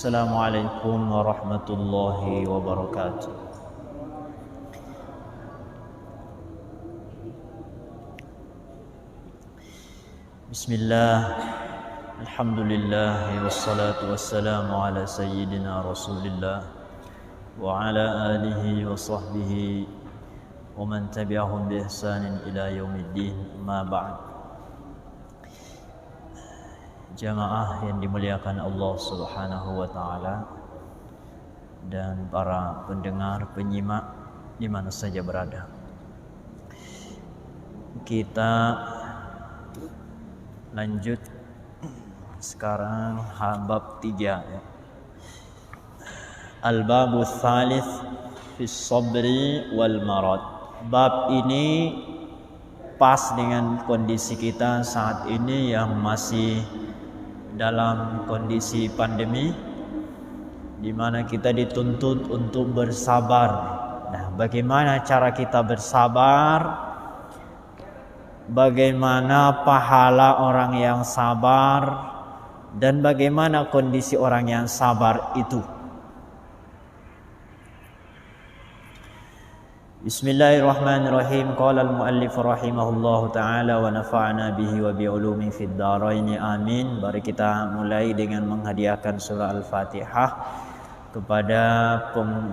Assalamualaikum warahmatullahi wabarakatuh. Bismillah, alhamdulillah, wassalatu wassalamu ala sayyidina Rasulillah wa ala alihi wa sahbihi wa man tabi'ahum bi ihsanin ila yaumiddin. Ma ba'd. Jamaah yang dimuliakan Allah Subhanahu wa taala dan para pendengar, penyimak di mana saja berada. Kita lanjut sekarang bab 3 ya. Al-babu tsalits fi sabri wal marad. Bab ini pas dengan kondisi kita saat ini yang masih dalam kondisi pandemi, di mana kita dituntut untuk bersabar. Nah, bagaimana cara kita bersabar? Bagaimana pahala orang yang sabar dan bagaimana kondisi orang yang sabar itu? Bismillahirrahmanirrahim. Qala al-muallif rahimahullahu taala wa nafa'ana bihi wa bi ulumi fid dharain amin. Mari kita mulai dengan menghadiahkan surah Al-Fatihah kepada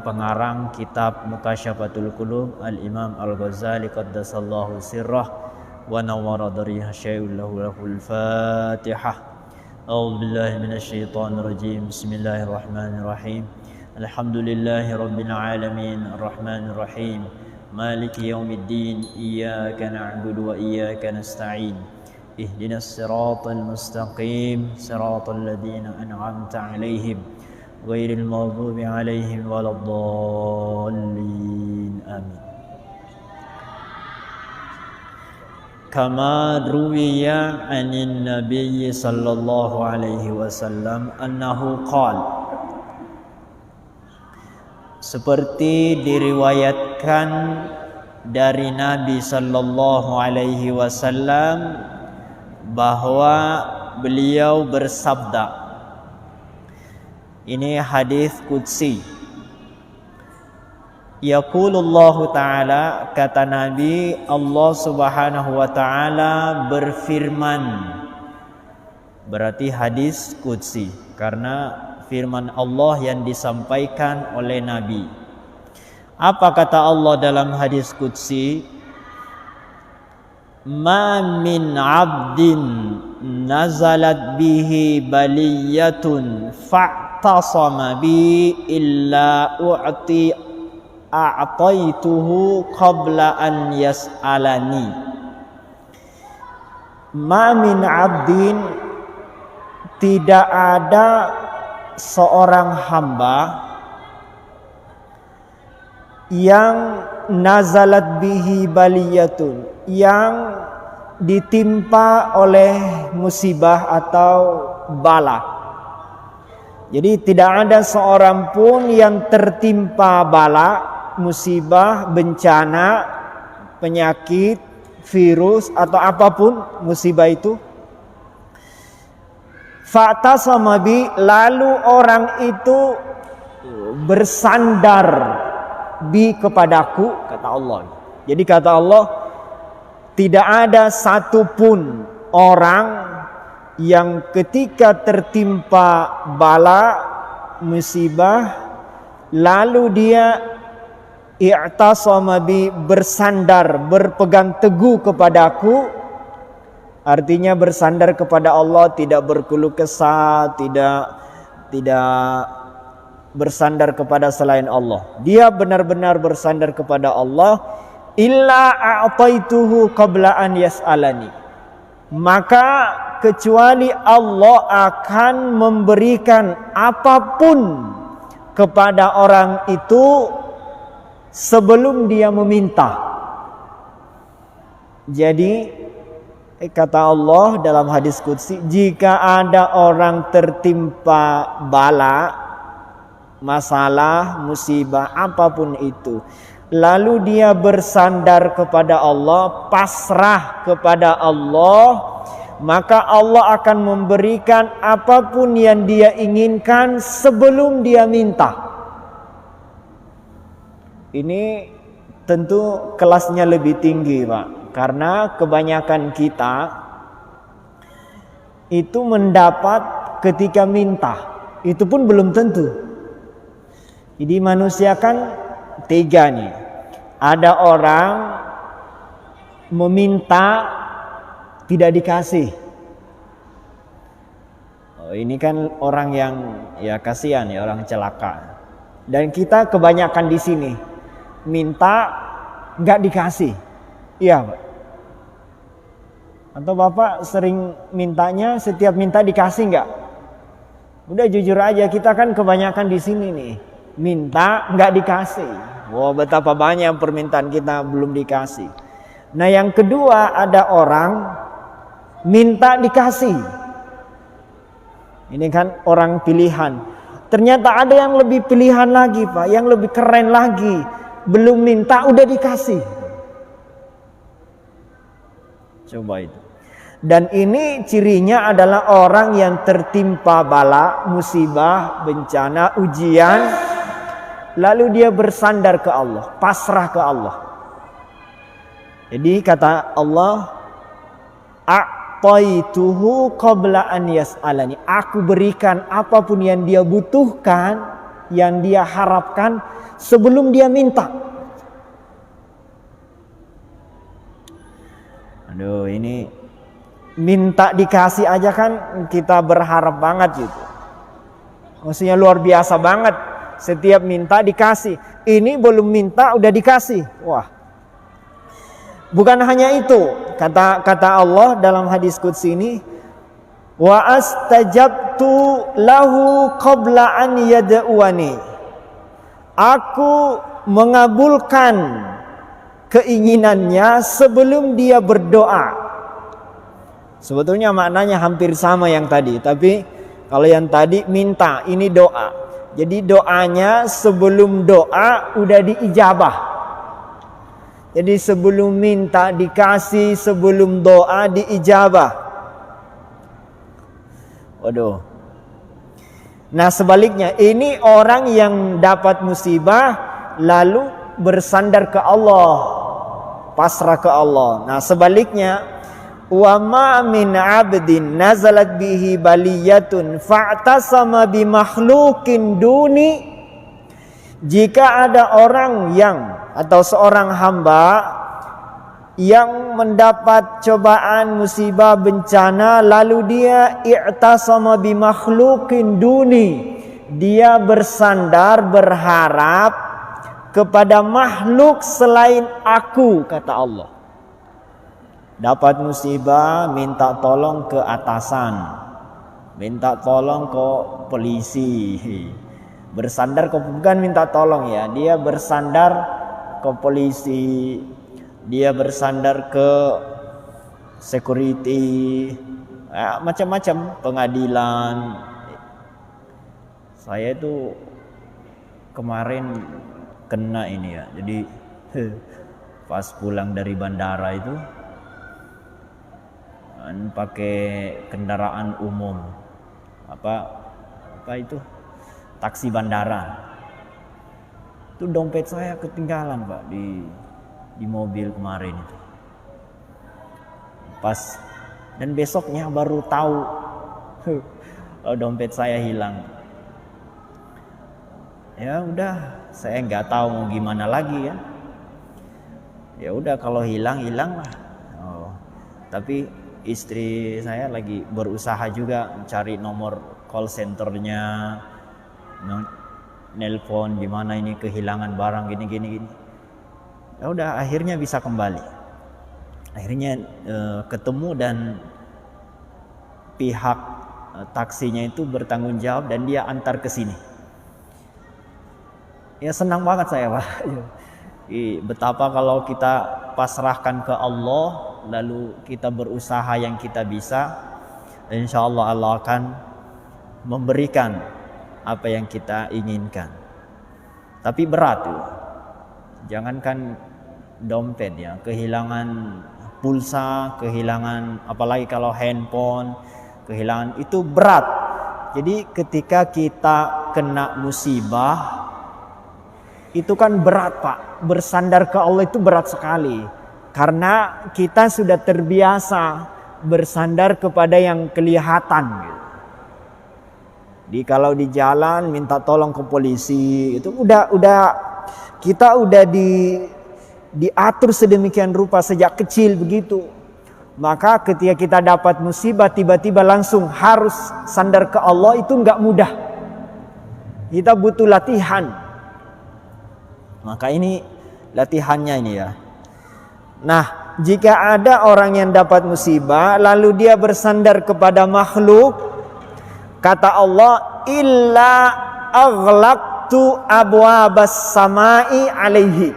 pengarang kitab Mukasyafatul Qulub Al-Imam Al-Ghazali qaddasallahu sirrah wa nawwara dariha syai'un lahul Fatihah. A'udzu billahi minasy syaithanir rajim. Bismillahirrahmanirrahim. Alhamdulillahi rabbil alamin arrahmanir rahim maliki yaumiddin iyyaka na'budu wa iyyaka nasta'in ihdinas siratal mustaqim siratal ladzina an'amta 'alaihim ghairil maghdubi 'alaihim waladdallin amin. Kama ruwiya 'anin nabiy sallallahu alaihi wasallam annahu qala, seperti diriwayatkan dari Nabi sallallahu alaihi wasallam bahwa beliau bersabda. Ini hadis qudsi. Yaqulullahu ta'ala, kata Nabi, Allah Subhanahu wa ta'ala berfirman. Berarti hadis qudsi karena firman Allah yang disampaikan oleh Nabi. Apa kata Allah dalam hadis qudsi? Ma min 'abdin nazalat bihi baliyatun fa'tasama bi illa a'taituhu qabla an yas'alani. Ma min 'abdin, tidak ada seorang hamba yang nazalat bihi baliyatun, yang ditimpa oleh musibah atau bala. Jadi tidak ada seorang pun yang tertimpa bala, musibah, bencana, penyakit, virus atau apapun musibah itu. Fa'tasama bi, lalu orang itu bersandar bi kepadaku, kata Allah. Jadi kata Allah, tidak ada satupun orang yang ketika tertimpa bala, musibah, lalu dia i'tasama bi, bersandar, berpegang teguh kepadaku. Artinya bersandar kepada Allah, tidak berkeluh kesah, tidak bersandar kepada selain Allah. Dia benar-benar bersandar kepada Allah. Illa a'taituhu qabla an yas'alani. Maka kecuali Allah akan memberikan apapun kepada orang itu sebelum dia meminta. Jadi kata Allah dalam hadis qudsi, jika ada orang tertimpa bala, masalah, musibah, apapun itu, lalu dia bersandar kepada Allah, pasrah kepada Allah, maka Allah akan memberikan apapun yang dia inginkan sebelum dia minta. Ini tentu kelasnya lebih tinggi, Pak, karena kebanyakan kita itu mendapat ketika minta, itu pun belum tentu. Jadi manusia kan tiga nih. Ada orang meminta tidak dikasih. Oh, ini kan orang yang ya kasihan ya, orang celaka. Dan kita kebanyakan di sini minta nggak dikasih. Iya, Pak. Atau Bapak sering mintanya, setiap minta dikasih nggak? Udah jujur aja, kita kan kebanyakan di sini nih minta nggak dikasih. Wah, betapa banyak permintaan kita belum dikasih. Nah, yang kedua ada orang minta dikasih. Ini kan orang pilihan. Ternyata ada yang lebih pilihan lagi, Pak, yang lebih keren lagi. Belum minta udah dikasih. Coba itu. Dan ini cirinya adalah orang yang tertimpa bala, musibah, bencana, ujian, lalu dia bersandar ke Allah, pasrah ke Allah. Jadi kata Allah, a'taituhu qabla an yas'alani. Aku berikan apapun yang dia butuhkan, yang dia harapkan sebelum dia minta. Aduh, ini minta dikasih aja kan kita berharap banget gitu. Maksudnya luar biasa banget. Setiap minta dikasih. Ini belum minta udah dikasih. Wah. Bukan hanya itu. Kata Allah dalam hadis qudsi ini, wa astajabtu lahu qabla an yad'uani. Aku mengabulkan keinginannya sebelum dia berdoa. Sebetulnya maknanya hampir sama yang tadi, tapi kalau yang tadi minta, ini doa. Jadi doanya sebelum doa udah diijabah. Jadi sebelum minta dikasih, sebelum doa diijabah. Waduh. Nah sebaliknya, ini orang yang dapat musibah lalu bersandar ke Allah, pasrah ke Allah. Nah sebaliknya, wa ma min 'abdin nazalat bihi baliyatun fa'tasama bi makhluqin duni. Jika ada orang yang atau seorang hamba yang mendapat cobaan, musibah, bencana, lalu dia i'tasama bi makhluqin duni, dia bersandar berharap kepada makhluk selain aku, kata Allah. Dapat musibah, minta tolong ke atasan, minta tolong ke polisi. Bersandar ke, bukan minta tolong ya, dia bersandar ke polisi, dia bersandar ke security, macam-macam, pengadilan. Saya itu kemarin kena ini ya, jadi pas pulang dari bandara itu pakai kendaraan umum, apa itu, taksi bandara. Itu dompet saya ketinggalan, Pak, di mobil kemarin itu. Pas, dan besoknya baru tahu dompet saya hilang. Ya udah, saya nggak tahu mau gimana lagi ya. Ya udah, kalau hilang lah. Oh, tapi istri saya lagi berusaha juga mencari nomor call centernya, nelpon gimana ini kehilangan barang gini. Ya udah, akhirnya bisa kembali. Akhirnya ketemu dan pihak taksinya itu bertanggung jawab dan dia antar ke sini. Ya senang banget saya, Pak. Betapa kalau kita pasrahkan ke Allah, lalu kita berusaha yang kita bisa, insya Allah Allah akan memberikan apa yang kita inginkan. Tapi berat tuh. Jangankan dompet ya, kehilangan pulsa, kehilangan apalagi kalau handphone, kehilangan itu berat. Jadi ketika kita kena musibah itu kan berat Pak. Bersandar ke Allah itu berat sekali. Karena kita sudah terbiasa bersandar kepada yang kelihatan gitu. Jadi kalau di jalan minta tolong ke polisi itu udah kita udah diatur sedemikian rupa sejak kecil begitu. Maka ketika kita dapat musibah tiba-tiba langsung harus sandar ke Allah itu enggak mudah. Kita butuh latihan. Maka ini latihannya ini ya. Nah, jika ada orang yang dapat musibah lalu dia bersandar kepada makhluk, kata Allah, illa aghlaqtu abwabas samai alaihi.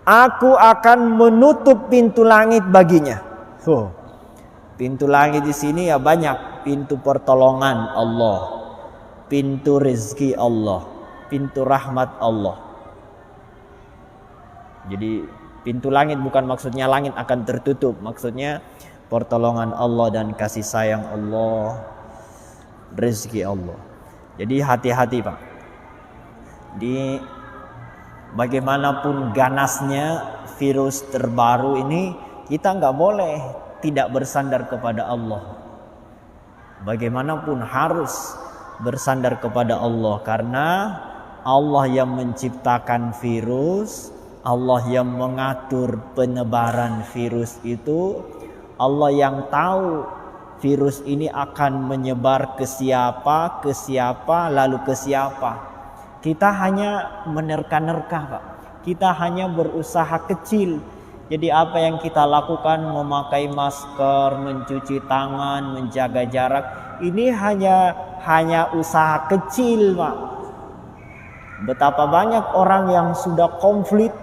Aku akan menutup pintu langit baginya. Pintu langit di sini ya banyak, pintu pertolongan Allah, pintu rezeki Allah, pintu rahmat Allah. Jadi pintu langit bukan maksudnya langit akan tertutup, maksudnya pertolongan Allah dan kasih sayang Allah, rezeki Allah. Jadi hati-hati Pak. Di bagaimanapun ganasnya virus terbaru ini, kita nggak boleh tidak bersandar kepada Allah. Bagaimanapun harus bersandar kepada Allah, karena Allah yang menciptakan virus, Allah yang mengatur penyebaran virus itu, Allah yang tahu virus ini akan menyebar ke siapa, lalu ke siapa. Kita hanya menerka-nerka Pak. Kita hanya berusaha kecil. Jadi apa yang kita lakukan, memakai masker, mencuci tangan, menjaga jarak, ini hanya usaha kecil Pak. Betapa banyak orang yang sudah konflik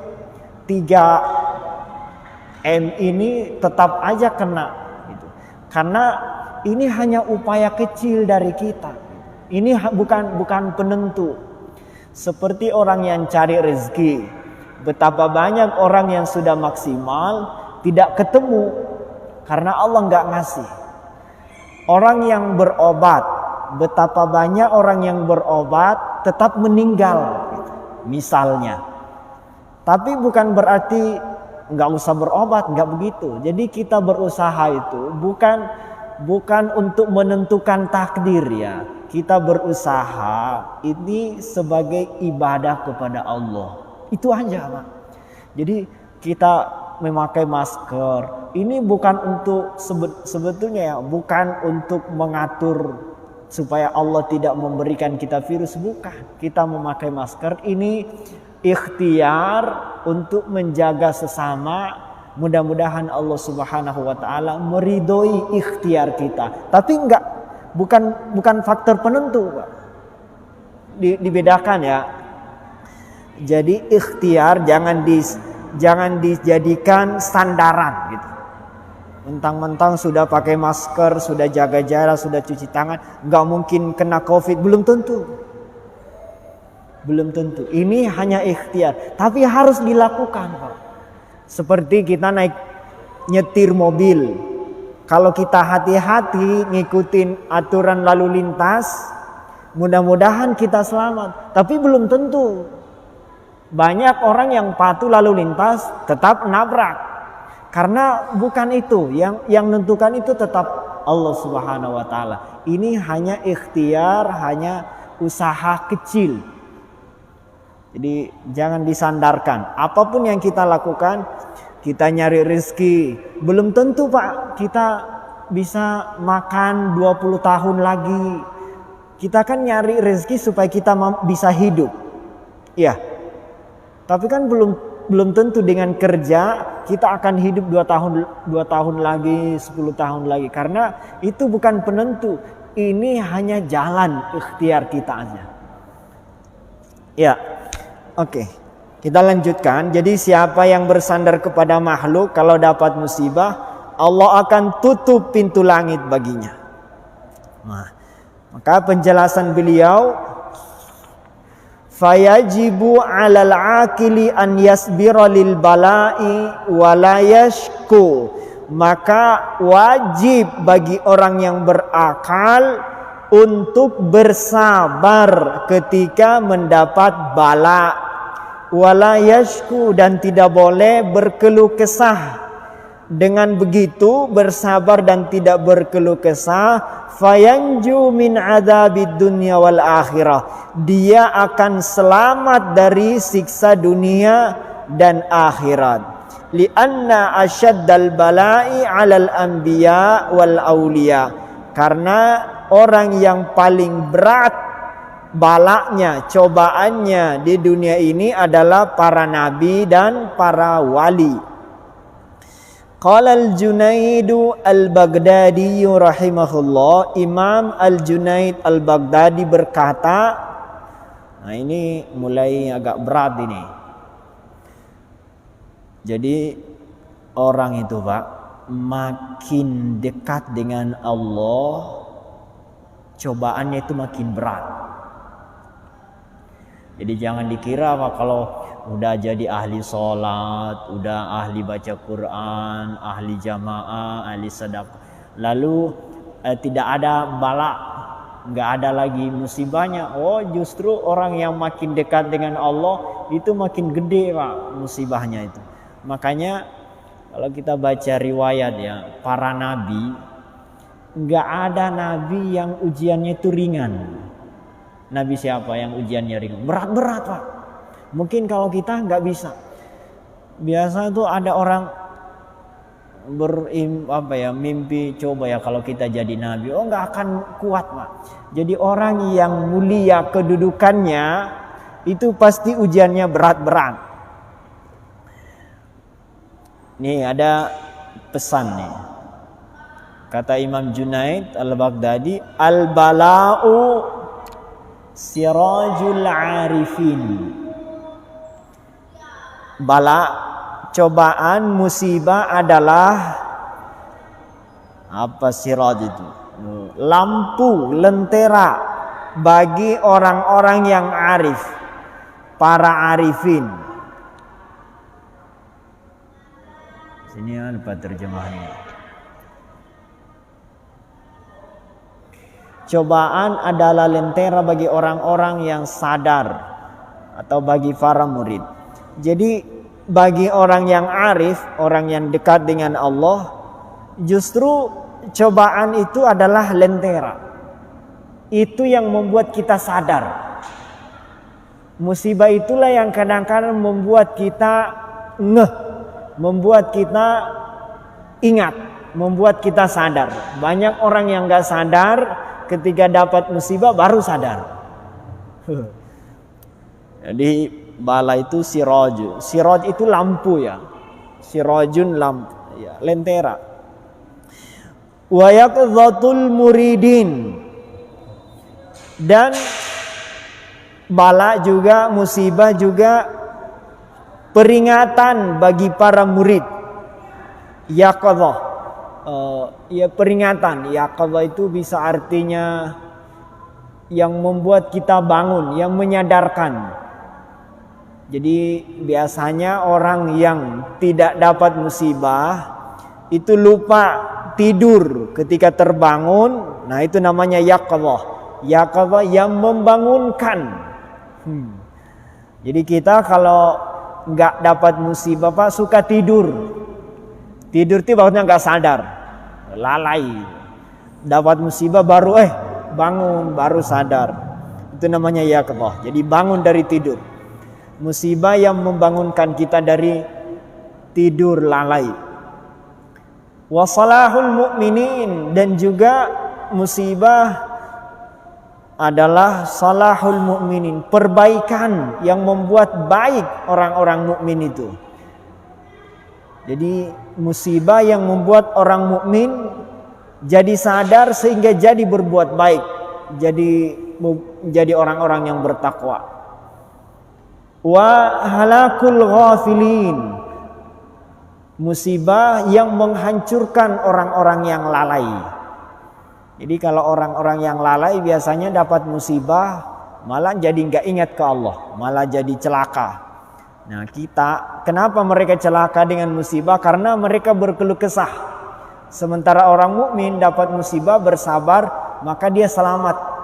3M ini tetap aja kena gitu. Karena ini hanya upaya kecil dari kita. Ini bukan penentu. Seperti orang yang cari rezeki, betapa banyak orang yang sudah maksimal tidak ketemu karena Allah nggak ngasih. Orang yang berobat, betapa banyak orang yang berobat tetap meninggal gitu, misalnya. Tapi bukan berarti nggak usah berobat, nggak begitu. Jadi kita berusaha itu bukan untuk menentukan takdir ya. Kita berusaha ini sebagai ibadah kepada Allah. Itu aja Pak. Jadi kita memakai masker ini bukan untuk sebetulnya ya, bukan untuk mengatur supaya Allah tidak memberikan kita virus, bukan. Kita memakai masker ini ikhtiar untuk menjaga sesama. Mudah-mudahan Allah Subhanahu wa taala meridhoi ikhtiar kita. Tapi bukan faktor penentu Pak. Dibedakan ya. Jadi ikhtiar jangan dijadikan sandaran gitu. Mentang-mentang sudah pakai masker, sudah jaga jarak, sudah cuci tangan, nggak mungkin kena COVID, belum tentu. Belum tentu. Ini hanya ikhtiar, tapi harus dilakukan Pak. Seperti kita naik nyetir mobil. Kalau kita hati-hati ngikutin aturan lalu lintas, mudah-mudahan kita selamat. Tapi belum tentu. Banyak orang yang patuh lalu lintas tetap nabrak. Karena bukan itu, yang menentukan itu tetap Allah Subhanahu wa taala. Ini hanya ikhtiar, hanya usaha kecil. Jadi jangan disandarkan. Apapun yang kita lakukan, kita nyari rezeki, belum tentu Pak kita bisa makan 20 tahun lagi. Kita kan nyari rezeki supaya kita bisa hidup. Ya. Tapi kan belum tentu dengan kerja kita akan hidup 2 tahun lagi, 10 tahun lagi. Karena itu bukan penentu. Ini hanya jalan ikhtiar kita aja. Ya. Oke. Kita lanjutkan. Jadi siapa yang bersandar kepada makhluk, kalau dapat musibah, Allah akan tutup pintu langit baginya. Nah, maka penjelasan beliau, fayajibu 'alal 'aqili an yasbira lil bala'i wa la yashku, maka wajib bagi orang yang berakal untuk bersabar ketika mendapat bala, wala yashku, dan tidak boleh berkeluh kesah. Dengan begitu bersabar dan tidak berkeluh kesah, fayanju min adzabid dunya wal akhirah, dia akan selamat dari siksa dunia dan akhirat. Lianna asyaddal bala'i 'alal anbiya wal auliya, karena orang yang paling berat balaknya, cobaannya di dunia ini adalah para nabi dan para wali. Qala al-Junaidu al-Baghdadi rahimahullah, Imam al-Junaid al-Baghdadi berkata, nah ini mulai agak berat ini. Jadi orang itu Pak, makin dekat dengan Allah, cobaannya itu makin berat. Jadi jangan dikira Pak, kalau udah jadi ahli sholat, udah ahli baca Quran, ahli jamaah, ahli sedekah, lalu tidak ada bala, nggak ada lagi musibahnya. Oh, justru orang yang makin dekat dengan Allah itu makin gede Pak musibahnya itu. Makanya kalau kita baca riwayat ya, para nabi, nggak ada nabi yang ujiannya itu ringan. Nabi siapa yang ujiannya ringan? Berat-berat Pak. Mungkin kalau kita nggak bisa. Biasa tuh ada orang mimpi coba ya kalau kita jadi nabi. Oh, nggak akan kuat Pak. Jadi orang yang mulia kedudukannya itu pasti ujiannya berat-berat. Nih ada pesan nih. Kata Imam Junaid al-Baghdadi, al-bala'u sirajul arifin. Bala, cobaan, musibah adalah apa? Siraj itu lampu, lentera bagi orang-orang yang arif, para arifin. Sini apa terjemahannya? Cobaan adalah lentera bagi orang-orang yang sadar atau bagi para murid. Jadi bagi orang yang arif, orang yang dekat dengan Allah, justru cobaan itu adalah lentera. Itu yang membuat kita sadar. Musibah itulah yang kadang-kadang membuat kita ngeh, membuat kita ingat, membuat kita sadar. Banyak orang yang gak sadar, ketika dapat musibah baru sadar. Jadi bala itu siraj. Siraj itu lampu ya. Sirajun lampu ya, lentera. Wa yaqdhatul muridin. Dan bala juga, musibah juga peringatan bagi para murid. Yaqdhah. Ya peringatan. Yaqdhah itu bisa artinya yang membuat kita bangun, yang menyadarkan. Jadi biasanya orang yang tidak dapat musibah itu lupa tidur ketika terbangun. Nah itu namanya yaqdhah. Yaqdhah yang membangunkan. Jadi kita kalau nggak dapat musibah Pak, suka tidur. Tidur itu maksudnya nggak sadar, lalai. Dapat musibah baru bangun, baru sadar. Itu namanya yaqdhah. Jadi bangun dari tidur. Musibah yang membangunkan kita dari tidur lalai. Wasalahul mu'minin, dan juga musibah adalah salahul mu'minin, perbaikan yang membuat baik orang-orang mukmin itu. Jadi musibah yang membuat orang mukmin jadi sadar sehingga jadi berbuat baik, jadi orang-orang yang bertakwa. Wa halakul ghafilin, musibah yang menghancurkan orang-orang yang lalai. Jadi kalau orang-orang yang lalai biasanya dapat musibah malah jadi nggak ingat ke Allah, malah jadi celaka. Nah kita, kenapa mereka celaka dengan musibah? Karena mereka berkeluh kesah. Sementara orang mukmin dapat musibah bersabar, maka dia selamat.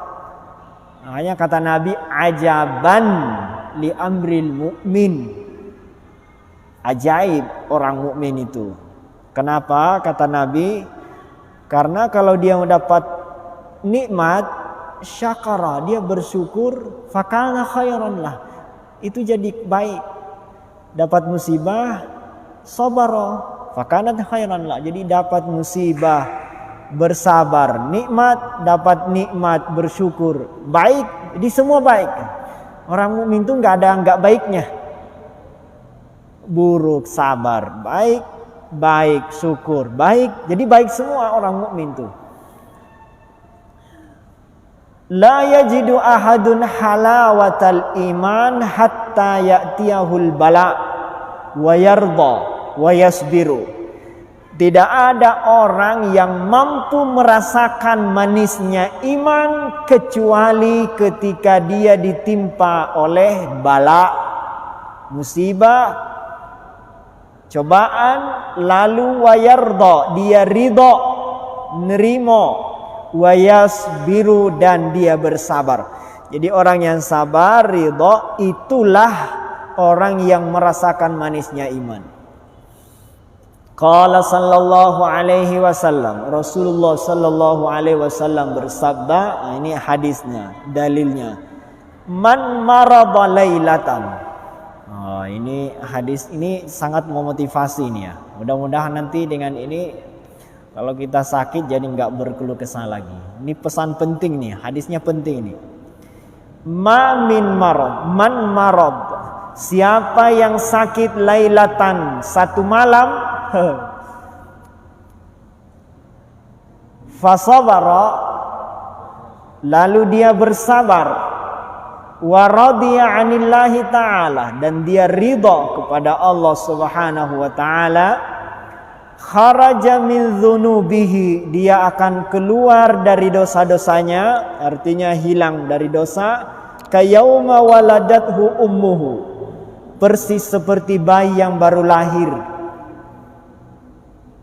Makanya kata Nabi, ajaban li amril mukmin. Ajaib orang mukmin itu. Kenapa? Kata Nabi, karena kalau dia mendapat nikmat, syakara, dia bersyukur, fakana khairan lah. Itu jadi baik. Dapat musibah, sabara, fakana khairan lah. Jadi dapat musibah, bersabar, nikmat, dapat nikmat, bersyukur, baik, di semua baik. Orang mukmin itu nggak ada nggak baiknya. Buruk, sabar, baik, baik, syukur, baik. Jadi baik semua orang mukmin itu. La yajidu ahadun halawatal iman hatta ya'tiyahul bala wa yarda wa yasbiru. Tidak ada orang yang mampu merasakan manisnya iman kecuali ketika dia ditimpa oleh bala, musibah, cobaan, lalu wayardo, dia ridho, nerimo, wayasbiru, dan dia bersabar. Jadi orang yang sabar, ridho, itulah orang yang merasakan manisnya iman. Qala sallallahu alaihi wasallam, Rasulullah sallallahu alaihi wasallam bersabda, ini hadisnya, dalilnya. Man marada lailatan. Oh, ini hadis ini sangat memotivasi ini ya. Mudah-mudahan nanti dengan ini kalau kita sakit jadi nggak berkeluh kesah lagi. Ini pesan penting nih, hadisnya penting nih. Ma min marad, man marad. Siapa yang sakit lailatan, satu malam, fasabara, lalu dia bersabar, wa radiya 'anillahi ta'ala, dan dia ridha kepada Allah Subhanahu wa taala, kharaja min dzunubihi, dia akan keluar dari dosa-dosanya, artinya hilang dari dosa, kayauma waladathu ummuhu, persis seperti bayi yang baru lahir.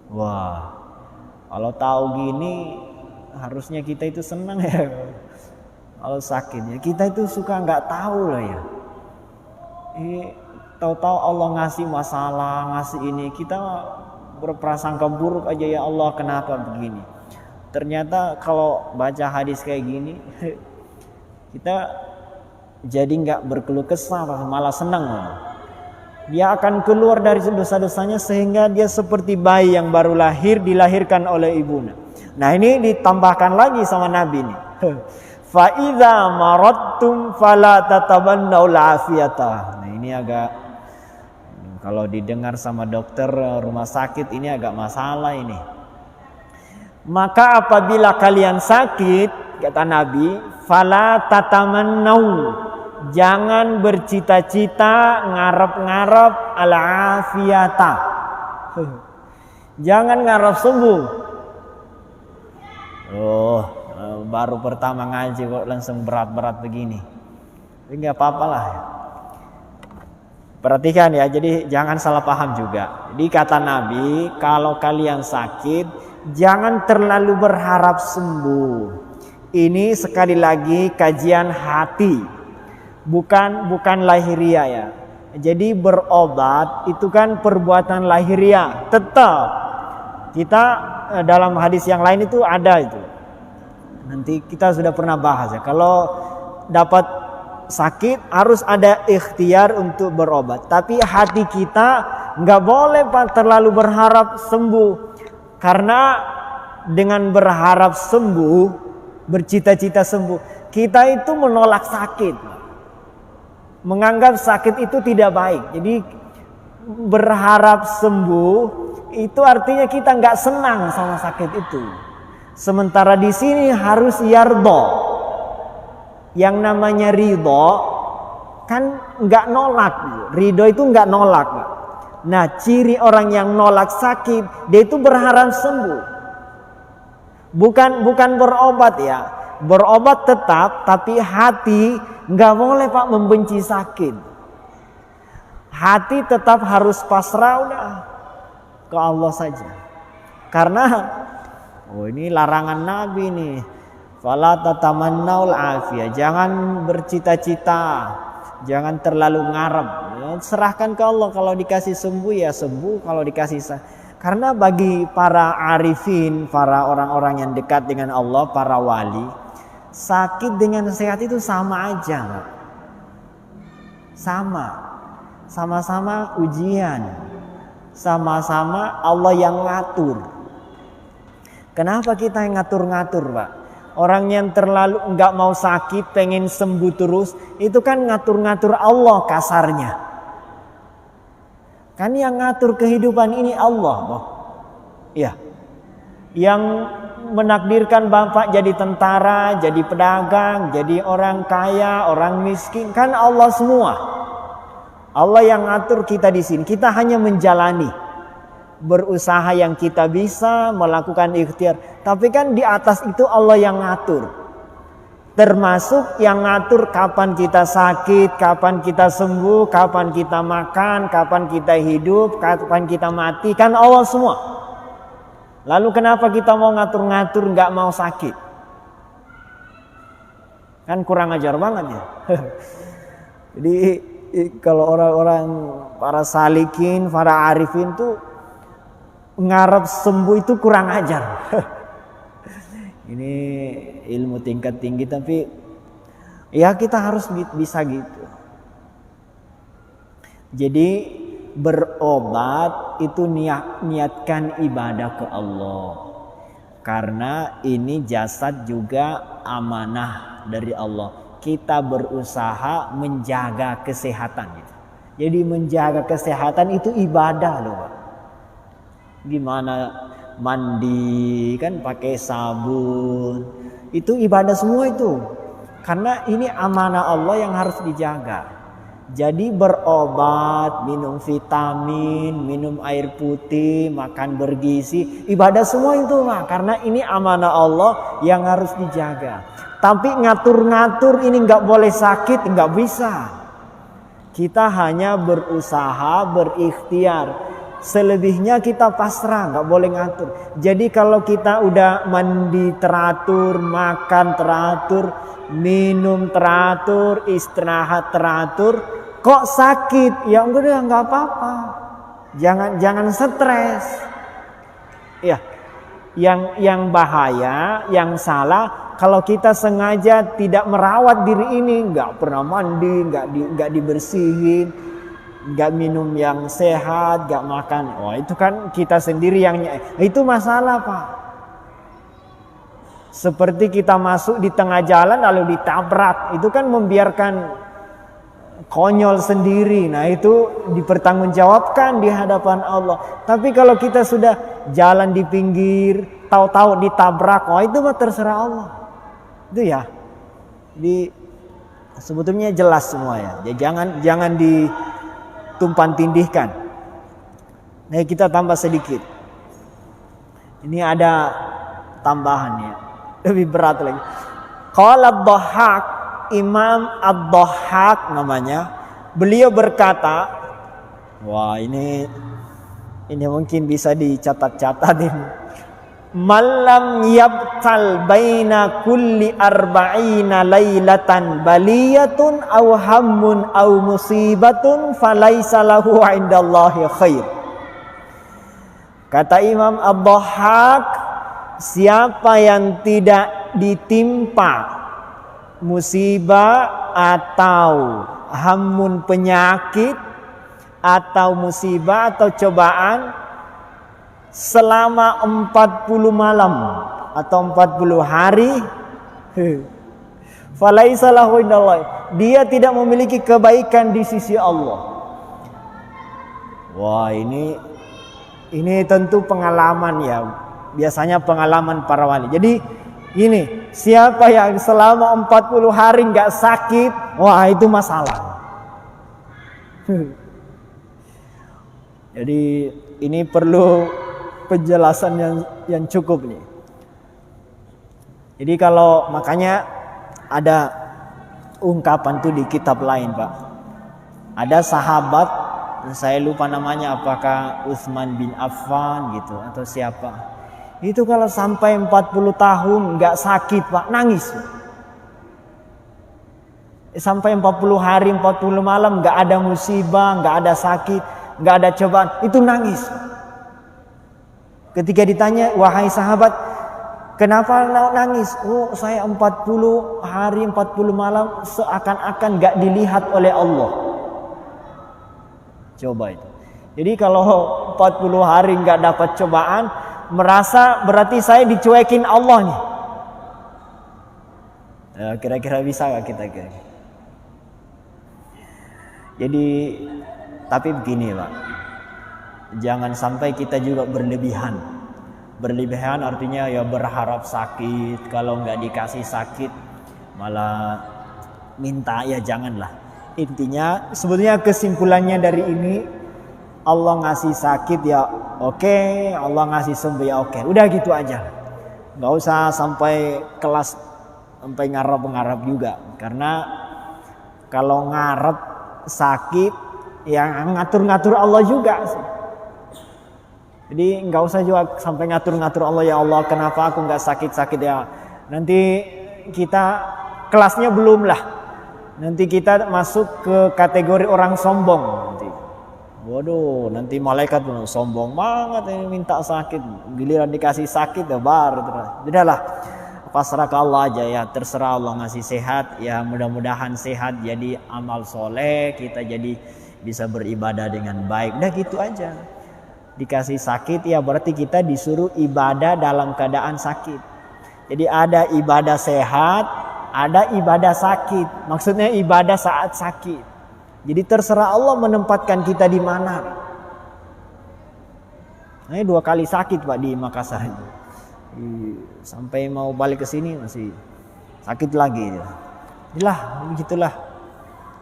Wah, kalau tahu gini harusnya kita itu senang ya. Kalau sakit ya, kita itu suka nggak tahu lah ya. Tahu-tahu Allah ngasih masalah, ngasih ini, kita berprasangka buruk aja, ya Allah kenapa begini. Ternyata kalau baca hadis kayak gini, kita jadi nggak berkeluh kesah, malah senang. Dia akan keluar dari dosa-dosanya sehingga dia seperti bayi yang baru lahir, dilahirkan oleh ibunya. Nah ini ditambahkan lagi sama Nabi nih. Fa idza maradtum fala tatabannau al-afiyata. Nah, ini agak, kalau didengar sama dokter rumah sakit ini agak masalah ini. Maka apabila kalian sakit, kata Nabi, fala tatamannau, jangan bercita-cita ngarep-ngarep al-afiyata. Jangan ngarep sembuh. Baru pertama ngaji kok langsung berat-berat begini. Tapi nggak apa-apa lah. Perhatikan ya, jadi jangan salah paham juga. Jadi kata Nabi, kalau kalian sakit, jangan terlalu berharap sembuh. Ini sekali lagi kajian hati, bukan lahiriah ya. Jadi berobat itu kan perbuatan lahiriah. Tetap kita dalam hadis yang lain itu ada itu. Nanti kita sudah pernah bahas ya. Kalau dapat sakit harus ada ikhtiar untuk berobat. Tapi hati kita nggak boleh terlalu berharap sembuh. Karena dengan berharap sembuh, bercita-cita sembuh, kita itu menolak sakit. Menganggap sakit itu tidak baik. Jadi berharap sembuh itu artinya kita nggak senang sama sakit itu. Sementara di sini harus yardo. Yang namanya ridho kan nggak nolak. Ridho itu nggak nolak. Nah, ciri orang yang nolak sakit, dia itu berharap sembuh. Bukan berobat ya. Berobat tetap, tapi hati Nggak boleh Pak membenci sakit. Hati tetap harus pasrah udah ke Allah saja. Karena ini larangan Nabi nih. Fala tatamannaul afiyah. Jangan bercita-cita, jangan terlalu ngarep. Serahkan ke Allah. Kalau dikasih sembuh ya sembuh, kalau dikasih karena bagi para arifin, para orang-orang yang dekat dengan Allah, para wali, sakit dengan sehat itu sama aja, Pak. Sama-sama ujian, sama-sama Allah yang ngatur. Kenapa kita yang ngatur-ngatur, Pak? Orang yang terlalu nggak mau sakit, pengen sembuh terus, itu kan ngatur-ngatur Allah kasarnya. Kan yang ngatur kehidupan ini Allah, Pak. Iya. Yang menakdirkan Bapak jadi tentara, jadi pedagang, jadi orang kaya, orang miskin, kan Allah semua. Allah yang ngatur kita di sini. Kita hanya menjalani, berusaha yang kita bisa, melakukan ikhtiar. Tapi kan di atas itu Allah yang ngatur. Termasuk yang ngatur kapan kita sakit, kapan kita sembuh, kapan kita makan, kapan kita hidup, kapan kita mati. Kan Allah semua. Lalu kenapa kita mau ngatur-ngatur nggak mau sakit? Kan kurang ajar banget ya. Jadi kalau orang-orang para salikin, para arifin tuh ngarep sembuh itu kurang ajar. Ini ilmu tingkat tinggi tapi ya kita harus bisa gitu. Jadi berobat itu niatkan ibadah ke Allah. Karena ini jasad juga amanah dari Allah. Kita berusaha menjaga kesehatan gitu. Jadi menjaga kesehatan itu ibadah loh, Pak. Gimana mandi kan pakai sabun, itu ibadah semua itu. Karena ini amanah Allah yang harus dijaga. Jadi berobat, minum vitamin, minum air putih, makan bergizi, ibadah semua itu Pak. Karena ini amanah Allah yang harus dijaga. Tapi ngatur-ngatur ini nggak boleh sakit, nggak bisa. Kita hanya berusaha, berikhtiar. Selebihnya kita pasrah, nggak boleh ngatur. Jadi kalau kita udah mandi teratur, makan teratur, minum teratur, istirahat teratur, kok sakit? Ya udah nggak apa-apa. Jangan stres. Ya, yang bahaya, yang salah kalau kita sengaja tidak merawat diri ini, nggak pernah mandi, nggak dibersihin, nggak minum yang sehat, nggak makan. Wah itu kan kita sendiri yang itu masalah Pak. Seperti kita masuk di tengah jalan lalu ditabrak, itu kan membiarkan konyol sendiri. Nah itu dipertanggungjawabkan di hadapan Allah. Tapi kalau kita sudah jalan di pinggir, tahu-tahu ditabrak, wah itu mah terserah Allah. Itu ya. Sebetulnya jelas semua ya. Jangan tumpang tindihkan. Nah kita tambah sedikit. Ini ada tambahan ya, lebih berat lagi. Qala Ad-Dhahhak, Imam Ad-Dhahhak namanya. Beliau berkata, wah ini mungkin bisa dicatat-catat ini. Malam yabtal baina kulli arba'ina lailatan baliyatun aw hammun aw musibatun falaisa lahu 'indallahi khair. Kata Imam Ad-Dhahhak, siapa yang tidak ditimpa musibah atau hammun penyakit atau musibah atau cobaan selama 40 malam atau 40 hari, falaisa lahu indallah, dia tidak memiliki kebaikan di sisi Allah. Wah ini tentu pengalaman ya, biasanya pengalaman para wali. Jadi ini siapa yang selama 40 hari nggak sakit, wah itu masalah. Jadi ini perlu penjelasan yang cukup nih. Jadi kalau makanya ada ungkapan tuh di kitab lain, Pak. Ada sahabat, saya lupa namanya, apakah Utsman bin Affan gitu atau siapa. Itu kalau sampai 40 tahun nggak sakit, Pak, nangis. Sampai 40 hari, 40 malam nggak ada musibah, nggak ada sakit, nggak ada cobaan, itu nangis. Ketika ditanya, wahai sahabat, kenapa nangis? Oh, saya 40 hari, 40 malam seakan-akan nggak dilihat oleh Allah. Coba itu. Jadi kalau 40 hari nggak dapat cobaan, merasa berarti saya dicuekin Allah nih. Ya, kira-kira bisa gak kita kira? Jadi, tapi begini, Pak. Jangan sampai kita juga berlebihan. Berlebihan artinya ya berharap sakit. Kalau nggak dikasih sakit, malah minta, ya janganlah. Intinya, sebetulnya kesimpulannya dari ini, Allah ngasih sakit ya oke, Allah ngasih sembuh ya oke. Udah gitu aja. Nggak usah sampai kelas, sampai ngarep-ngarep juga. Karena kalau ngarep sakit, yang ngatur-ngatur Allah juga. Jadi nggak usah juga sampai ngatur-ngatur Allah, ya Allah kenapa aku nggak sakit-sakit ya. Nanti kita kelasnya belum lah. Nanti kita masuk ke kategori orang sombong nanti. Waduh, nanti malaikat sombong banget ini minta sakit. Giliran dikasih sakit ya baru terus. Udahlah, pasrah ke Allah aja ya, terserah Allah ngasih sehat ya, mudah-mudahan sehat jadi amal soleh, kita jadi bisa beribadah dengan baik. Udah gitu aja. Dikasih sakit ya berarti kita disuruh ibadah dalam keadaan sakit. Jadi ada ibadah sehat, ada ibadah sakit. Maksudnya ibadah saat sakit. Jadi terserah Allah menempatkan kita di mana. Nah, 2 kali sakit, Pak, di Makassar itu. Sampai mau balik ke sini masih sakit lagi. Inilah begitulah,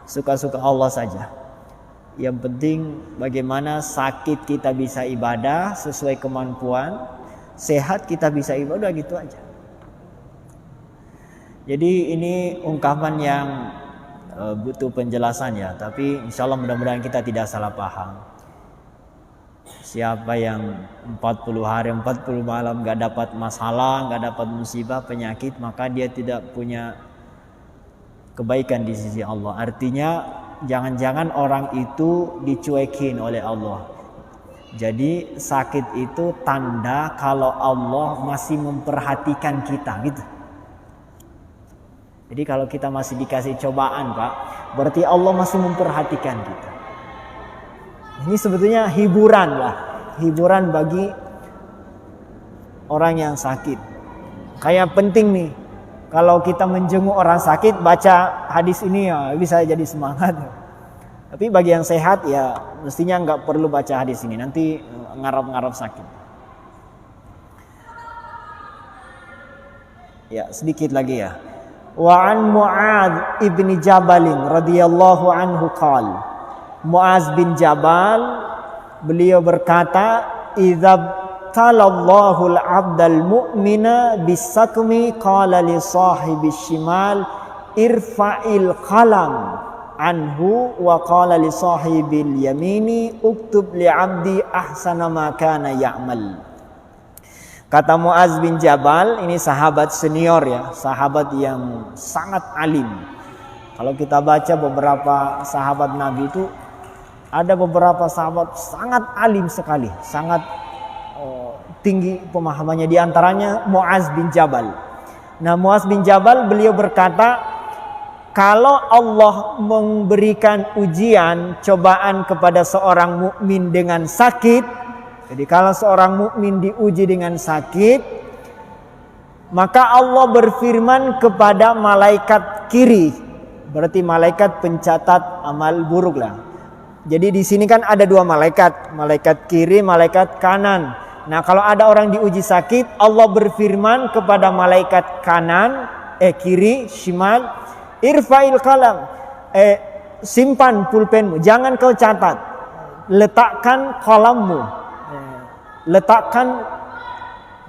suka-suka Allah saja. Yang penting bagaimana sakit kita bisa ibadah sesuai kemampuan, sehat kita bisa ibadah, gitu aja. Jadi ini ungkapan yang butuh penjelasan ya, tapi insya Allah mudah-mudahan kita tidak salah paham. Siapa yang 40 hari 40 malam gak dapat masalah, gak dapat musibah, penyakit, maka dia tidak punya kebaikan di sisi Allah. Artinya jangan-jangan orang itu dicuekin oleh Allah. Jadi sakit itu tanda kalau Allah masih memperhatikan kita gitu. Jadi kalau kita masih dikasih cobaan, Pak, berarti Allah masih memperhatikan kita. Ini sebetulnya hiburan lah, hiburan bagi orang yang sakit. Kayak penting nih, kalau kita menjenguk orang sakit, baca hadis ini ya bisa jadi semangat. Tapi bagi yang sehat ya mestinya nggak perlu baca hadis ini, nanti ngarap-ngarap sakit. Ya sedikit lagi ya. Wa an Mu'adz ibni Jabal radhiyallahu anhu qala, Mu'adz bin Jabal beliau berkata, idza talallahu al-'abdal mu'mina bis-sakmi qala li sahibi shimal irfa'il qalam anhu wa qala li sahibil yamini uktub li 'abdi ahsana ma kana ya'mal. Kata Mu'adz bin Jabal, ini sahabat senior ya, sahabat yang sangat alim. Kalau kita baca beberapa sahabat Nabi itu, ada beberapa sahabat sangat alim sekali, sangat tinggi pemahamannya, di antaranya Mu'adz bin Jabal. Nah, Mu'adz bin Jabal beliau berkata, kalau Allah memberikan ujian, cobaan kepada seorang mukmin dengan sakit, jadi kalau seorang mukmin diuji dengan sakit, maka Allah berfirman kepada malaikat kiri, berarti malaikat pencatat amal buruk lah. Jadi di sini kan ada 2 malaikat, malaikat kiri, malaikat kanan. Nah, kalau ada orang diuji sakit, Allah berfirman kepada malaikat kanan, kiri, shimal, irfa'il qalam, simpan pulpenmu, jangan kau catat, letakkan kolammu. Letakkan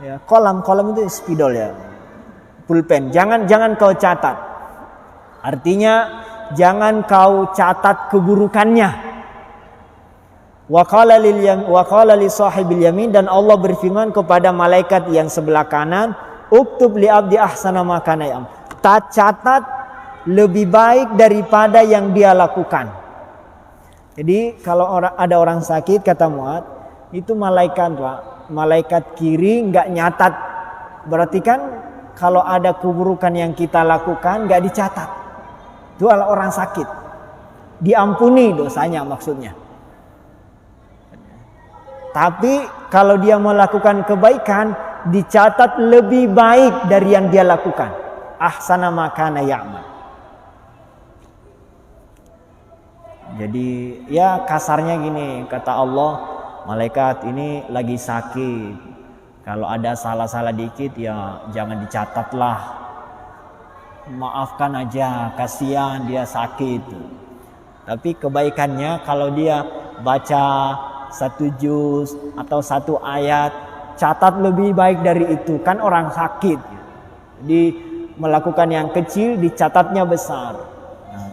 ya, kolam itu spidol ya, pulpen, jangan kau catat. Artinya jangan kau catat keburukannya. Wa qala li sahibil yamin, dan Allah berfirman kepada malaikat yang sebelah kanan, uktub li abdi ahsana ma kana ya'mal. Catat lebih baik daripada yang dia lakukan. Jadi kalau ada orang sakit, kata Muad, itu malaikat Pak, malaikat kiri nggak nyatat. Berarti kan kalau ada keburukan yang kita lakukan nggak dicatat. Itu adalah orang sakit, diampuni dosanya maksudnya. Tapi kalau dia melakukan kebaikan, dicatat lebih baik dari yang dia lakukan. Ahsana ma kana ya'mal. Jadi ya kasarnya gini, kata Allah, malaikat ini lagi sakit. Kalau ada salah-salah dikit ya jangan dicatat lah. Maafkan aja, kasihan dia sakit. Tapi kebaikannya kalau dia baca 1 juz atau 1 ayat, catat lebih baik dari itu. Kan orang sakit. Jadi melakukan yang kecil dicatatnya besar. Nah,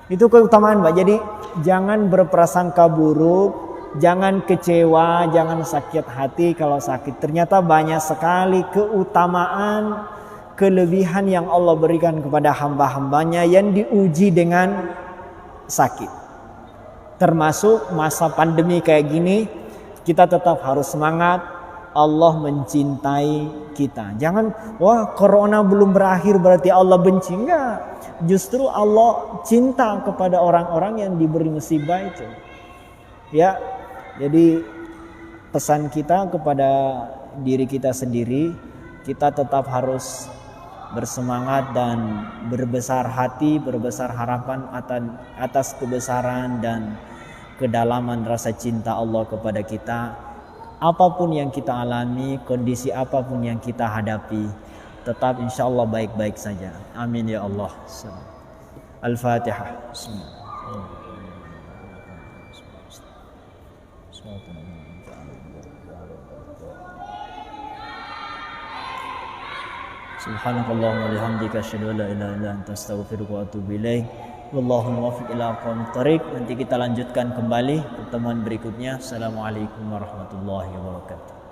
itu keutamaan Pak. Jadi jangan berprasangka buruk, jangan kecewa, jangan sakit hati kalau sakit. Ternyata banyak sekali keutamaan, kelebihan yang Allah berikan kepada hamba-hambanya yang diuji dengan sakit. Termasuk masa pandemi kayak gini, kita tetap harus semangat. Allah mencintai kita. Jangan, wah corona belum berakhir berarti Allah benci. Enggak. Justru Allah cinta kepada orang-orang yang diberi musibah itu. Ya, jadi pesan kita kepada diri kita sendiri, kita tetap harus bersemangat dan berbesar hati, berbesar harapan atas kebesaran dan kedalaman rasa cinta Allah kepada kita. Apapun yang kita alami, kondisi apapun yang kita hadapi, tetap insya Allah baik-baik saja. Amin ya Allah. Al-Fatihah. Subhanakallahumma wa bihamdika asyhadu an la ilaha illa anta astaghfiruka wa atubu ilaik. Wallahu muwaffiq ila aqwamit thoriq. Nanti kita lanjutkan kembali pertemuan berikutnya. Assalamualaikum warahmatullahi wabarakatuh.